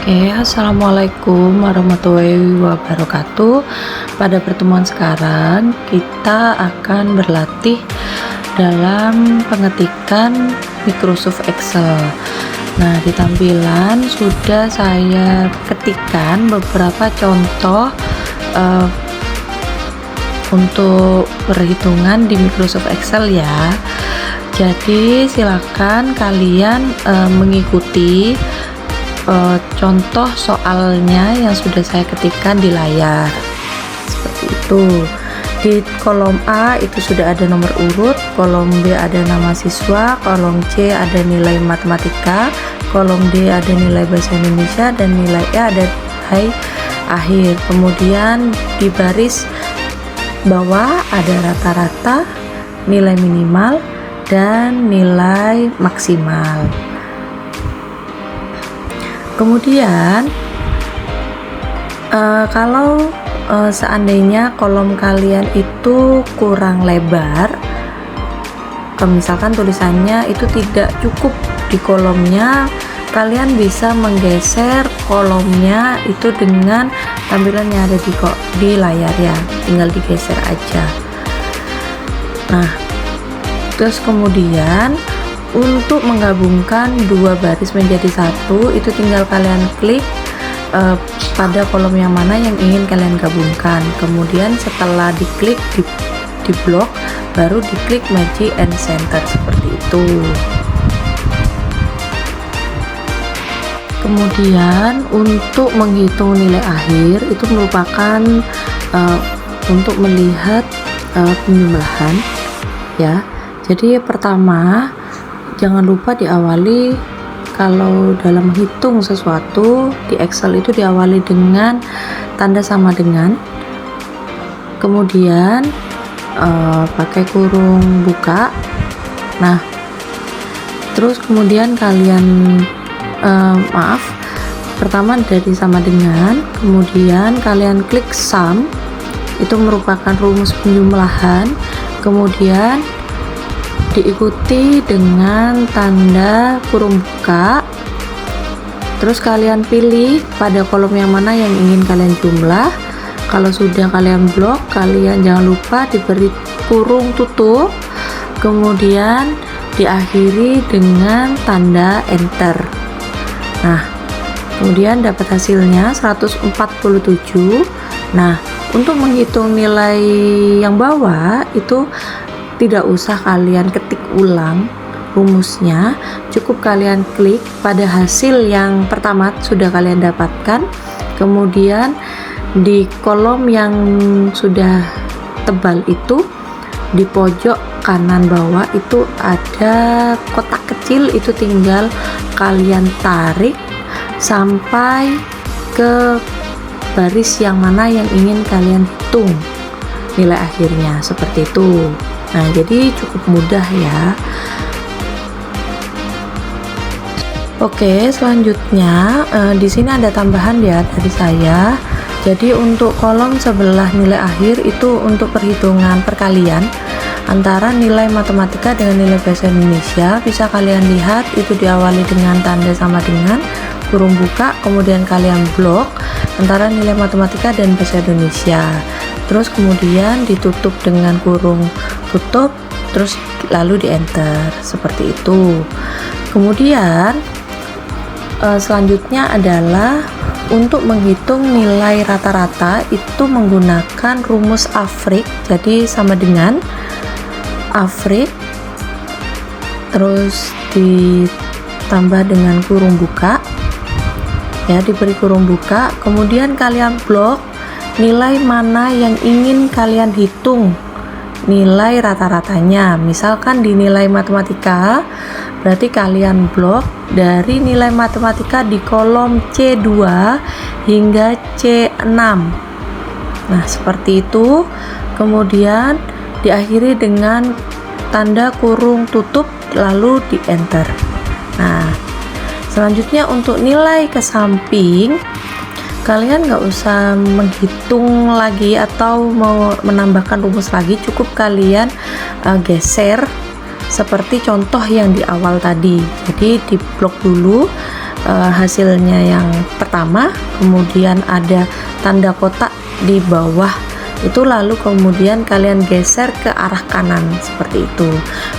Oke, assalamualaikum warahmatullahi wabarakatuh. Pada pertemuan sekarang, kita akan berlatih dalam pengetikan Microsoft Excel. Nah, di tampilan sudah saya ketikkan beberapa contoh untuk perhitungan di Microsoft Excel ya. Jadi silakan kalian mengikuti contoh soalnya yang sudah saya ketikkan di layar seperti itu. Di kolom A itu sudah ada nomor urut, kolom B ada nama siswa, kolom C ada nilai matematika, kolom D ada nilai bahasa Indonesia, dan nilai E ada nilai akhir. Kemudian di baris bawah ada rata-rata, nilai minimal, dan nilai maksimal. Kemudian kalau seandainya kolom kalian itu kurang lebar, misalkan tulisannya itu tidak cukup di kolomnya, kalian bisa menggeser kolomnya itu dengan tampilan yang ada di layar ya, tinggal digeser aja. Nah, terus kemudian untuk menggabungkan dua baris menjadi satu, itu tinggal kalian klik pada kolom yang mana yang ingin kalian gabungkan. Kemudian setelah diklik di blok, baru diklik Magic and Center seperti itu. Kemudian untuk menghitung nilai akhir itu merupakan untuk melihat penjumlahan ya. Jadi pertama, jangan lupa diawali kalau dalam menghitung sesuatu di Excel itu diawali dengan tanda sama dengan, kemudian pakai kurung buka. Nah, terus kemudian kalian pertama dari sama dengan, kemudian kalian klik sum, itu merupakan rumus penjumlahan, kemudian diikuti dengan tanda kurung buka, terus kalian pilih pada kolom yang mana yang ingin kalian jumlah. Kalau sudah kalian blok, kalian jangan lupa diberi kurung tutup, kemudian diakhiri dengan tanda enter. Nah, kemudian dapat hasilnya 147. Nah, untuk menghitung nilai yang bawah itu tidak usah kalian ketik ulang rumusnya, cukup kalian klik pada hasil yang pertama sudah kalian dapatkan, kemudian di kolom yang sudah tebal itu di pojok kanan bawah itu ada kotak kecil, itu tinggal kalian tarik sampai ke baris yang mana yang ingin kalian hitung nilai akhirnya, seperti itu. Nah, jadi cukup mudah ya. Oke, selanjutnya di sini ada tambahan ya dari saya. Jadi untuk kolom sebelah nilai akhir itu untuk perhitungan perkalian antara nilai matematika dengan nilai bahasa Indonesia. Bisa kalian lihat itu diawali dengan tanda sama dengan, kurung buka, kemudian kalian blok antara nilai matematika dan bahasa Indonesia. Terus kemudian ditutup dengan kurung tutup, terus lalu di enter seperti itu. Kemudian selanjutnya adalah untuk menghitung nilai rata-rata itu menggunakan rumus average. Jadi sama dengan average terus ditambah dengan kurung buka ya, diberi kurung buka, kemudian kalian blok nilai mana yang ingin kalian hitung nilai rata-ratanya. Misalkan di nilai matematika, berarti kalian blok dari nilai matematika di kolom C2 hingga C6. Nah, seperti itu. Kemudian diakhiri dengan tanda kurung tutup, lalu di enter. Nah, selanjutnya untuk nilai ke samping, kalian nggak usah menghitung lagi atau mau menambahkan rumus lagi, cukup kalian geser seperti contoh yang di awal tadi. Jadi di blok dulu hasilnya yang pertama, kemudian ada tanda kotak di bawah itu, lalu kemudian kalian geser ke arah kanan seperti itu.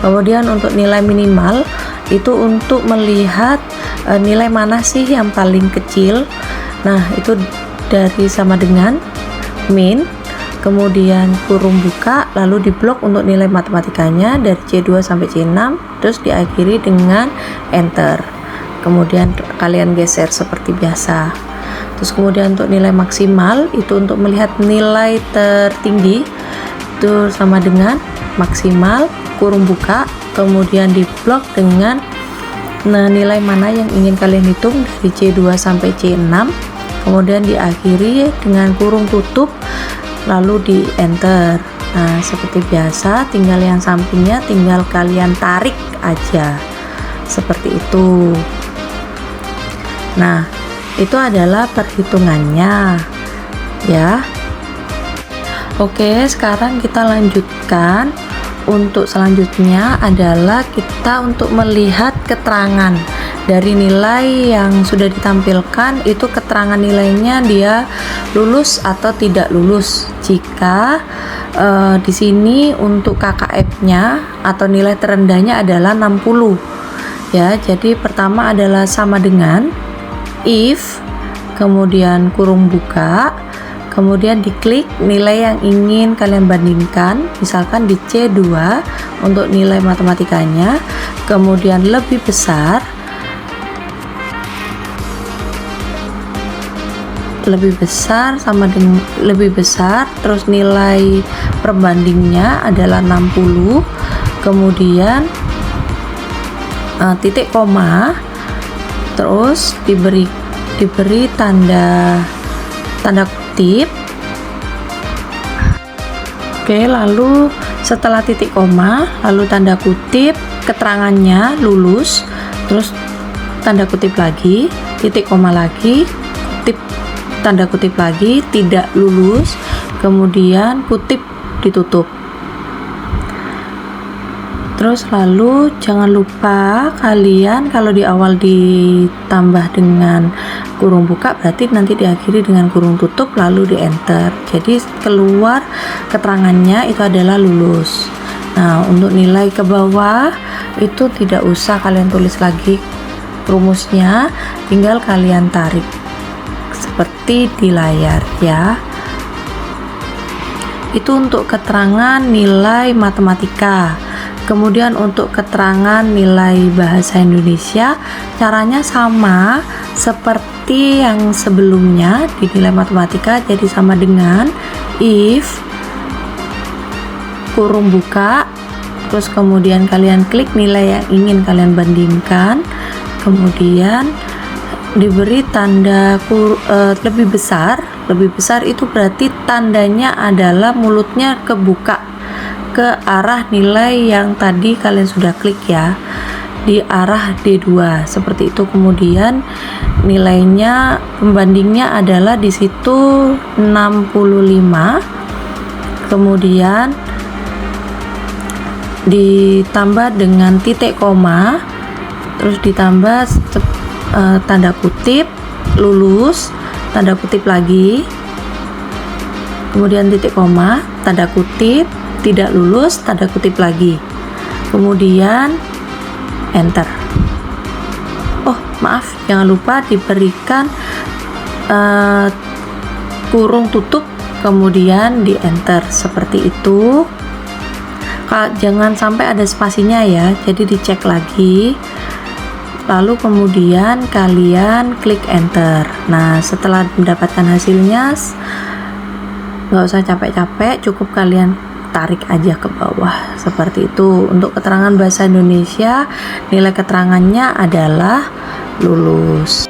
Kemudian untuk nilai minimal itu untuk melihat nilai mana sih yang paling kecil. Nah, itu dari sama dengan min, kemudian kurung buka, lalu diblok untuk nilai matematikanya dari C2 sampai C6, terus diakhiri dengan enter. Kemudian kalian geser seperti biasa. Terus kemudian untuk nilai maksimal itu untuk melihat nilai tertinggi, itu sama dengan maksimal kurung buka, kemudian diblok dengan nilai mana yang ingin kalian hitung dari C2 sampai C6, kemudian diakhiri dengan kurung tutup, lalu di enter. Nah, seperti biasa, tinggal yang sampingnya tinggal kalian tarik aja seperti itu. Nah, itu adalah perhitungannya ya. Oke, sekarang kita lanjutkan. Untuk selanjutnya adalah kita untuk melihat keterangan dari nilai yang sudah ditampilkan, itu keterangan nilainya dia lulus atau tidak lulus. Jika di sini untuk KKF-nya atau nilai terendahnya adalah 60 ya. Jadi pertama adalah sama dengan if, kemudian kurung buka, kemudian diklik nilai yang ingin kalian bandingkan, misalkan di C2 untuk nilai matematikanya, kemudian lebih besar sama dengan lebih besar, terus nilai perbandingnya adalah 60, kemudian titik koma, terus diberi tanda kutip. Oke, lalu setelah titik koma, lalu tanda kutip, keterangannya lulus, terus tanda kutip lagi, titik koma lagi, kutip, tanda kutip lagi, tidak lulus, kemudian kutip ditutup. Terus lalu jangan lupa kalian kalau di awal ditambah dengan kurung buka, berarti nanti diakhiri dengan kurung tutup lalu di enter. Jadi keluar keterangannya itu adalah lulus. Nah, untuk nilai ke bawah itu tidak usah kalian tulis lagi rumusnya, tinggal kalian tarik seperti di layar ya. Itu untuk keterangan nilai matematika. Kemudian untuk keterangan nilai bahasa Indonesia, caranya sama seperti yang sebelumnya di nilai matematika, jadi sama dengan if, kurung buka, terus kemudian kalian klik nilai yang ingin kalian bandingkan, kemudian diberi tanda lebih besar itu berarti tandanya adalah mulutnya kebuka ke arah nilai yang tadi kalian sudah klik ya, di arah D2 seperti itu. Kemudian nilainya pembandingnya adalah di situ 65, kemudian ditambah dengan titik koma, terus ditambah tanda kutip lulus, tanda kutip lagi, kemudian titik koma, tanda kutip, tidak lulus, tanda kutip lagi, kemudian enter. Oh maaf, jangan lupa diberikan kurung tutup, kemudian di enter seperti itu. Jangan sampai ada spasinya ya, jadi dicek lagi, lalu kemudian kalian klik enter. Nah, setelah mendapatkan hasilnya nggak usah capek-capek, cukup kalian tarik aja ke bawah seperti itu. Untuk keterangan bahasa Indonesia, nilai keterangannya adalah lulus.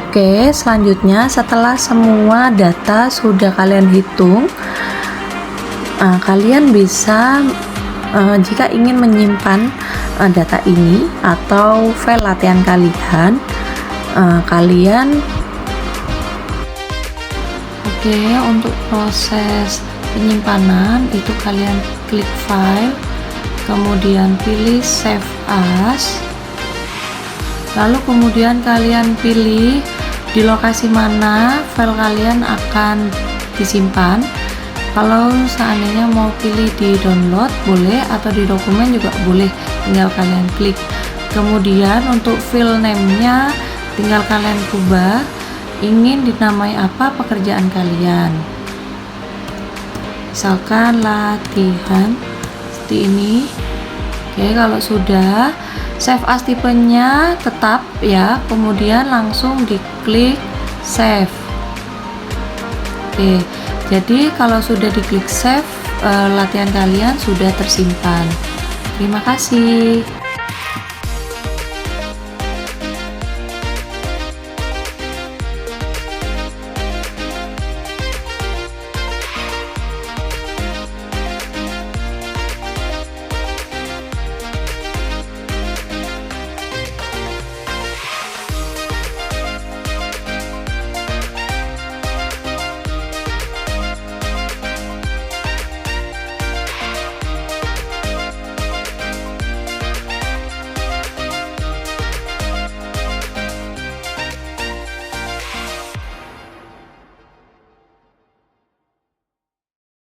Oke, selanjutnya setelah semua data sudah kalian hitung, kalian bisa jika ingin menyimpan data ini atau file latihan kalian, untuk proses penyimpanan itu kalian klik file, kemudian pilih save as, Lalu kemudian kalian pilih di lokasi mana file kalian akan disimpan. Kalau seandainya mau pilih di download boleh, atau di dokumen juga boleh, tinggal kalian klik. Kemudian untuk file name-nya tinggal kalian ubah, ingin dinamai apa pekerjaan kalian, misalkan latihan seperti ini. Oke, kalau sudah save as tipenya tetap ya, kemudian langsung diklik save. Oke, jadi kalau sudah diklik save, latihan kalian sudah tersimpan. Terima kasih.